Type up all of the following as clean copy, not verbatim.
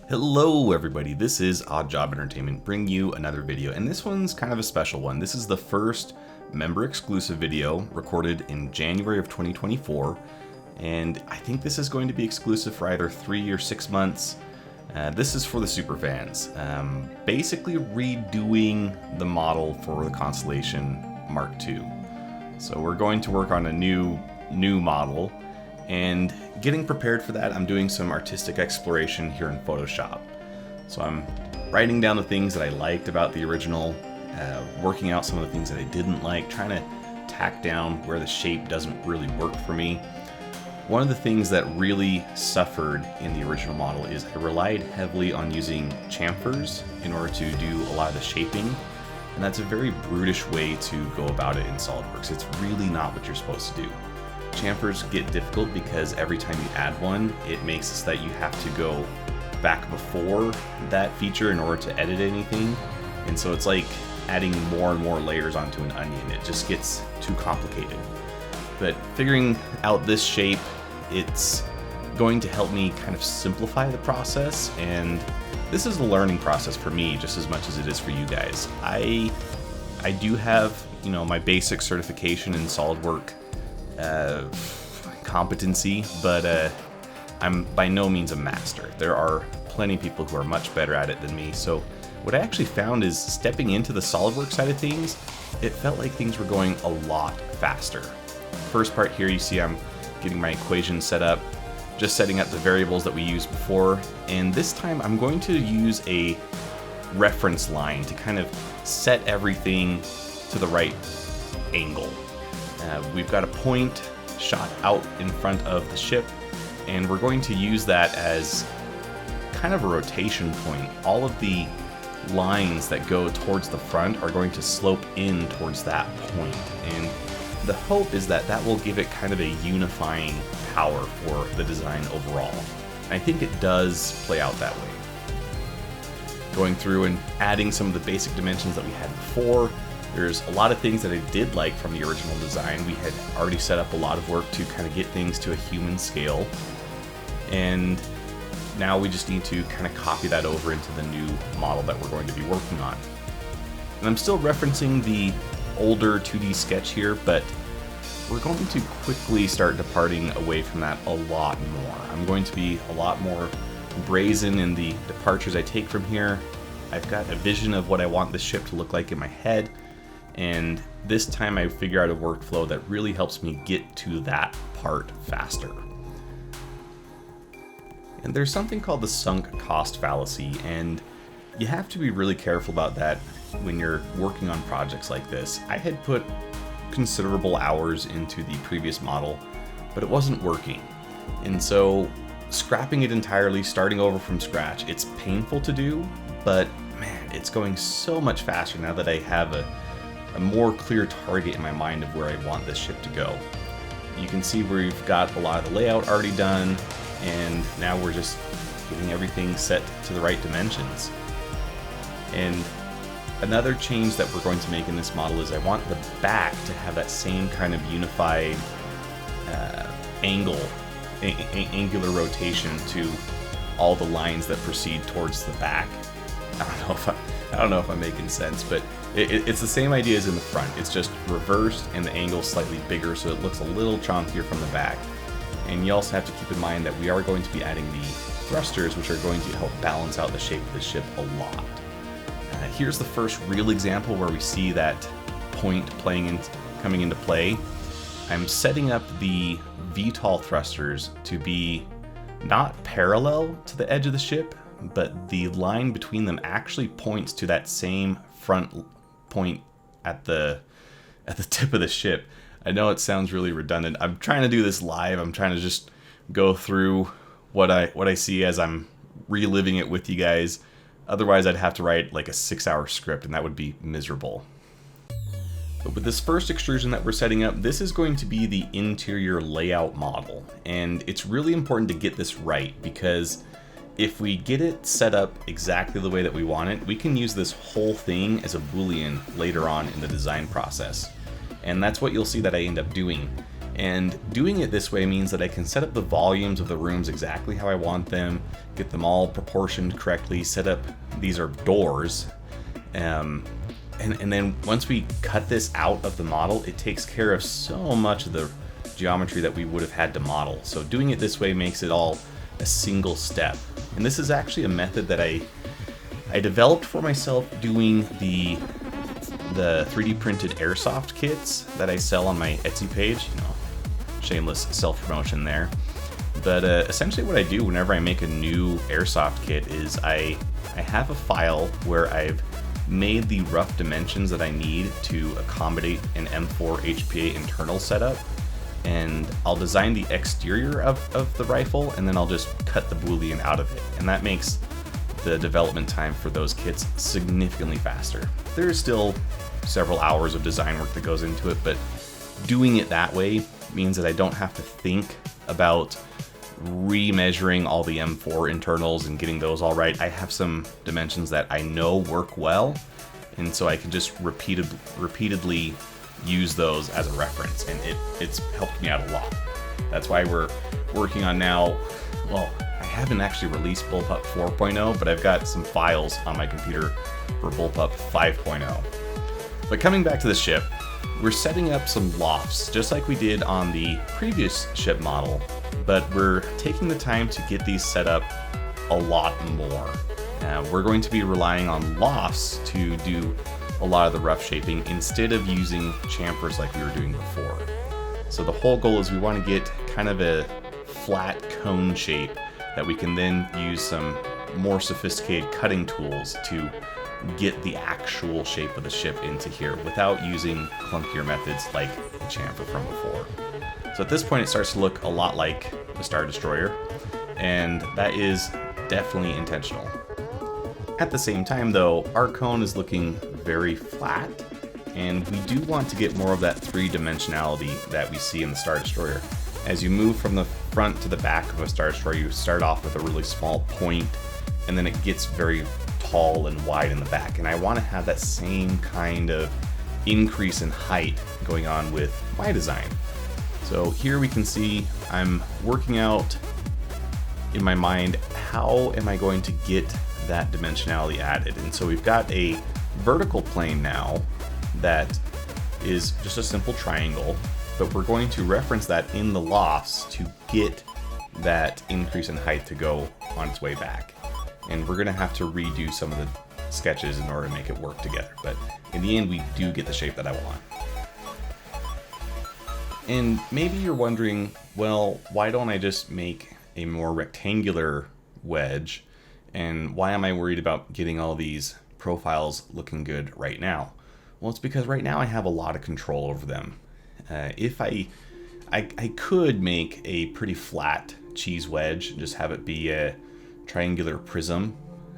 Hello everybody, this is Odd Job Entertainment bringing you another video, and this one's kind of a special one. This is the first member exclusive video recorded in January of 2024, and I think this is going to be exclusive for either 3 or 6 months. This is for the super fans. Basically redoing the model for the Constellation Mark II. So we're going to work on a new model, and getting prepared for that, I'm doing some artistic exploration here in Photoshop. So I'm writing down the things that I liked about the original, working out some of the things that I didn't like, trying to tack down where the shape doesn't really work for me. One of the things that really suffered in the original model is I relied heavily on using chamfers in order to do a lot of the shaping, and that's a very brutish way to go about it in SolidWorks. It's really not what you're supposed to do. Chamfers get difficult because every time you add one, it makes it so that you have to go back before that feature in order to edit anything. And so it's like adding more and more layers onto an onion. It just gets too complicated. But figuring out this shape, it's going to help me kind of simplify the process. And this is a learning process for me just as much as it is for you guys. I do have, my basic certification in SolidWorks competency, but I'm by no means a master. There are plenty of people who are much better at it than me. So what I actually found is stepping into the SolidWorks side of things, it felt like things were going a lot faster. First part here, you see I'm getting my equation set up, just setting up the variables that we used before, and this time I'm going to use a reference line to kind of set everything to the right angle. We've got a point shot out in front of the ship, and we're going to use that as kind of a rotation point. All of the lines that go towards the front are going to slope in towards that point, and the hope is that that will give it kind of a unifying power for the design overall. And I think it does play out that way. Going through and adding some of the basic dimensions that we had before, there's a lot of things that I did like from the original design. We had already set up a lot of work to kind of get things to a human scale, and now we just need to kind of copy that over into the new model that we're going to be working on. And I'm still referencing the older 2D sketch here, but we're going to quickly start departing away from that a lot more. I'm going to be a lot more brazen in the departures I take from here. I've got a vision of what I want the ship to look like in my head, and this time I figure out a workflow that really helps me get to that part faster. And there's something called the sunk cost fallacy, and you have to be really careful about that when you're working on projects like this. I had put considerable hours into the previous model, but it wasn't working. And so scrapping it entirely, starting over from scratch, it's painful to do, but man, it's going so much faster now that I have a more clear target in my mind of where I want this ship to go. You can see we've got a lot of the layout already done, and now we're just getting everything set to the right dimensions. And another change that we're going to make in this model is I want the back to have that same kind of unified angular rotation to all the lines that proceed towards the back. I don't know if I'm making sense, but it's the same idea as in the front. It's just reversed and the angle slightly bigger, so it looks a little chonkier from the back. And you also have to keep in mind that we are going to be adding the thrusters, which are going to help balance out the shape of the ship a lot. Here's the first real example where we see that point coming into play. I'm setting up the VTOL thrusters to be not parallel to the edge of the ship, but the line between them actually points to that same front point at the tip of the ship. I know it sounds really redundant. I'm trying to do this live. I'm trying to just go through what I see as I'm reliving it with you guys. Otherwise, I'd have to write like a 6-hour script, and that would be miserable. But with this first extrusion that we're setting up, this is going to be the interior layout model. And it's really important to get this right, because if we get it set up exactly the way that we want it, we can use this whole thing as a Boolean later on in the design process. And that's what you'll see that I end up doing. And doing it this way means that I can set up the volumes of the rooms exactly how I want them, get them all proportioned correctly, set up, these are doors. And then once we cut this out of the model, it takes care of so much of the geometry that we would have had to model. So doing it this way makes it all a single step. And this is actually a method that I developed for myself doing the 3D printed airsoft kits that I sell on my Etsy page. Shameless self-promotion there. But essentially what I do whenever I make a new airsoft kit is I have a file where I've made the rough dimensions that I need to accommodate an M4 HPA internal setup, and I'll design the exterior of the rifle, and then I'll just cut the boolean out of it, and that makes the development time for those kits significantly faster. There is still several hours of design work that goes into it, but doing it that way means that I don't have to think about remeasuring all the M4 internals and getting those all right. I have some dimensions that I know work well, and so I can just repeatedly use those as a reference, and it's helped me out a lot. That's why we're working on now, well, I haven't actually released Bullpup 4.0, but I've got some files on my computer for Bullpup 5.0. But coming back to the ship, we're setting up some lofts, just like we did on the previous ship model, but we're taking the time to get these set up a lot more. We're going to be relying on lofts to do a lot of the rough shaping instead of using chamfers like we were doing before. So the whole goal is we want to get kind of a flat cone shape that we can then use some more sophisticated cutting tools to get the actual shape of the ship into here without using clunkier methods like the chamfer from before. So at this point it starts to look a lot like the Star Destroyer, and that is definitely intentional. At the same time though, our cone is looking very flat, and we do want to get more of that three-dimensionality that we see in the Star Destroyer. As you move from the front to the back of a Star Destroyer, you start off with a really small point, and then it gets very tall and wide in the back, and I want to have that same kind of increase in height going on with my design. So here we can see I'm working out in my mind how am I going to get that dimensionality added, and so we've got a vertical plane now that is just a simple triangle, but we're going to reference that in the lofts to get that increase in height to go on its way back. And we're going to have to redo some of the sketches in order to make it work together. But in the end, we do get the shape that I want. And maybe you're wondering, well, why don't I just make a more rectangular wedge? And why am I worried about getting all these profiles looking good right now? Well, it's because right now I have a lot of control over them. If I could make a pretty flat cheese wedge, just have it be a triangular prism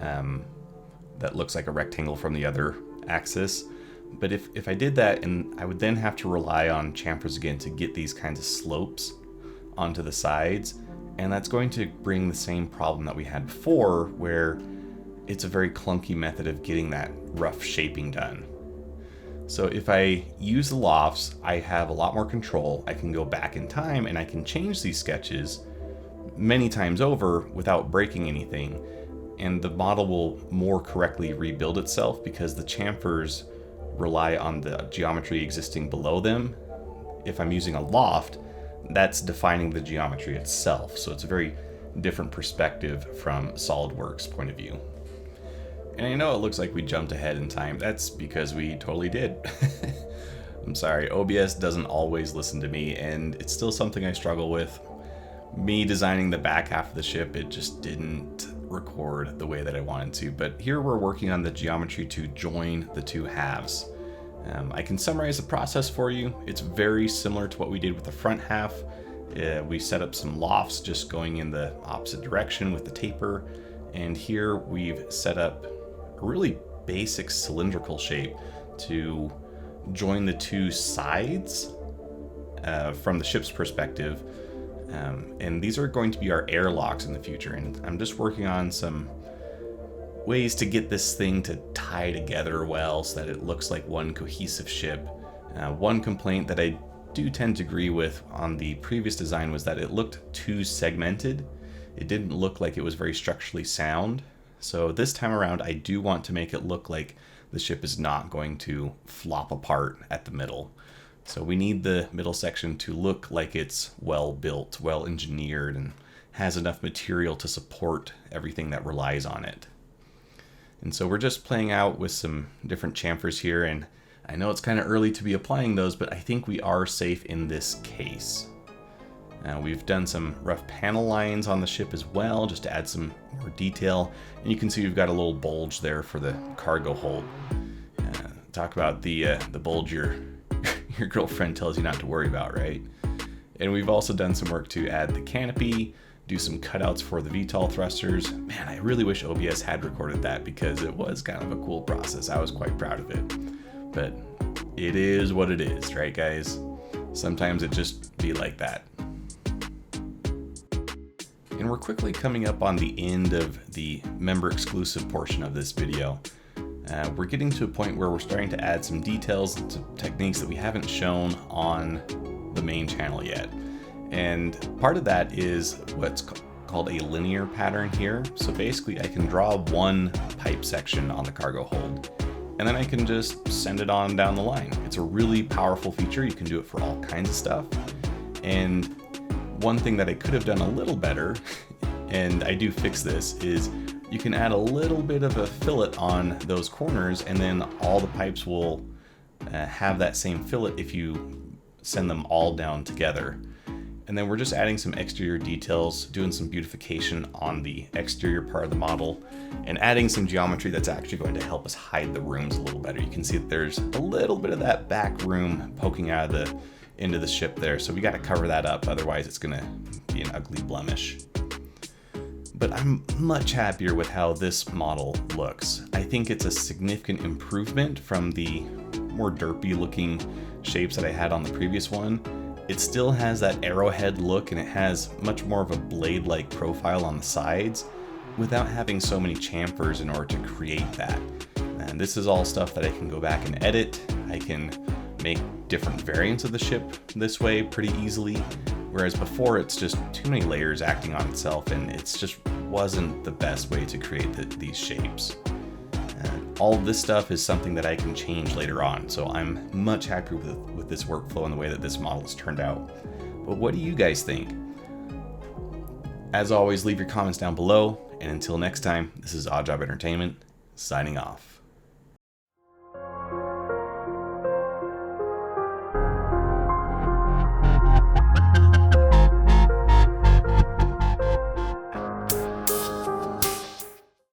that looks like a rectangle from the other axis. But if I did that, and I would then have to rely on chamfers again to get these kinds of slopes onto the sides, and that's going to bring the same problem that we had before, where it's a very clunky method of getting that rough shaping done. So if I use the lofts, I have a lot more control. I can go back in time and I can change these sketches many times over without breaking anything, and the model will more correctly rebuild itself because the chamfers rely on the geometry existing below them. If I'm using a loft, that's defining the geometry itself, so it's a very different perspective from SolidWorks' point of view. And I know it looks like we jumped ahead in time. That's because we totally did. I'm sorry, OBS doesn't always listen to me, and it's still something I struggle with. Me designing the back half of the ship, it just didn't record the way that I wanted to. But here we're working on the geometry to join the two halves. I can summarize the process for you. It's very similar to what we did with the front half. We set up some lofts just going in the opposite direction with the taper. And here we've set up a really basic cylindrical shape to join the two sides from the ship's perspective. And these are going to be our airlocks in the future. And I'm just working on some ways to get this thing to tie together well so that it looks like one cohesive ship. One complaint that I do tend to agree with on the previous design was that it looked too segmented. It didn't look like it was very structurally sound. So this time around, I do want to make it look like the ship is not going to flop apart at the middle. So we need the middle section to look like it's well built, well engineered, and has enough material to support everything that relies on it. And so we're just playing out with some different chamfers here, and I know it's kind of early to be applying those, but I think we are safe in this case. We've done some rough panel lines on the ship as well, just to add some more detail. And you can see we've got a little bulge there for the cargo hold. Talk about the bulge your girlfriend tells you not to worry about, right? And we've also done some work to add the canopy, do some cutouts for the VTOL thrusters. Man, I really wish OBS had recorded that because it was kind of a cool process. I was quite proud of it. But it is what it is, right, guys? Sometimes it just be like that. And we're quickly coming up on the end of the member exclusive portion of this video. We're getting to a point where we're starting to add some details and some techniques that we haven't shown on the main channel yet. And part of that is what's called a linear pattern here. So basically I can draw one pipe section on the cargo hold, and then I can just send it on down the line. It's a really powerful feature. You can do it for all kinds of stuff. And one thing that I could have done a little better, and I do fix this, is you can add a little bit of a fillet on those corners, and then all the pipes will have that same fillet if you send them all down together. And then we're just adding some exterior details, doing some beautification on the exterior part of the model, and adding some geometry that's actually going to help us hide the rooms a little better. You can see that there's a little bit of that back room poking out of the end of the ship there, so we got to cover that up, otherwise it's going to be an ugly blemish. But I'm much happier with how this model looks. I think it's a significant improvement from the more derpy looking shapes that I had on the previous one. It still has that arrowhead look, and it has much more of a blade-like profile on the sides without having so many chamfers in order to create that. And this is all stuff that I can go back and edit. I can make different variants of the ship this way pretty easily, whereas before it's just too many layers acting on itself, and it's just wasn't the best way to create these shapes. All of this stuff is something that I can change later on, so I'm much happier with this workflow and the way that this model has turned out. But what do you guys think? As always, leave your comments down below, and until next time, this is Odd Job Entertainment, signing off.